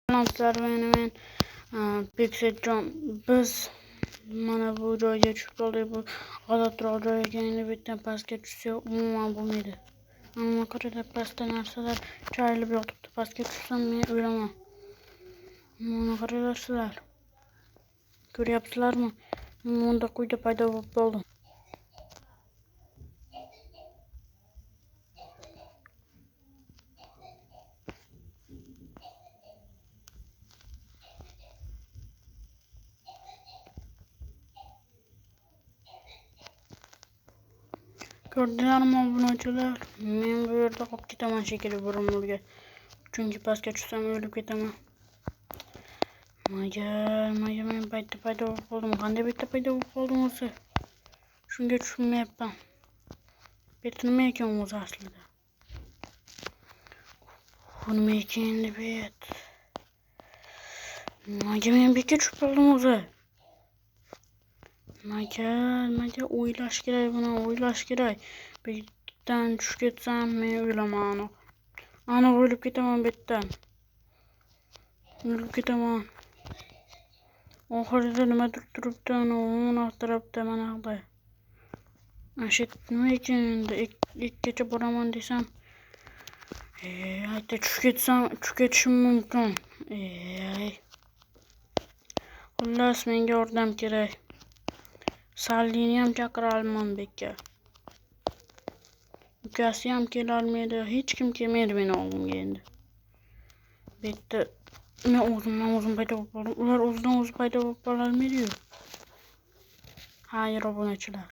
Selamlar, men Beksetjon. Biz mana bu joyga tushib qoldik. Bu g'alatiroq joy ekan. Endi bu yerdan pastga tushsa umuman bo'lmaydi. Mana qarada pastda narsalar chayilib yotibdi. Pastga tushsam men o'laman. Mana qarasizlar. Ko'ryapsizlarmi? Bunda quyida paydo bo'lib qoldim. Gördülarmi obunachilar? Men bu yerda qolib ketaman shekilli burumlarga. Chunki pastga tushsam o'lib ketaman. Men paydo bo'lib qoldim. Qanday bitta paydo bo'lib qoldim o'zi? Shunga tushunmayapman. Bu nima ekan o'zi aslida? Bu nima ekan endi bu yer? Men bekka tushib qoldim o'zi. Maga o'ylash kerak, buni o'ylash kerak. Betdan tushib ketsam men o'laman. Aniq o'lib ketaman betdan. O'lib ketaman. Oxirida nimadir turibdi, o'ng tarafda mana bu. Ashit nima ekan endi ikkigacha boraman desam, ayta tushib ketishim mumkin. Xullas menga yordam kerak. Sallini ham chaqirolman bekka. Ukasi ham kelolmaydi, hech kim kelmaydi meni oldimga endi. Bu yerda men o'zim paydo bo'lib qoldim. Ular o'zidan o'zi paydo bo'lib qololmaydi-yu. Xayr obunachilar.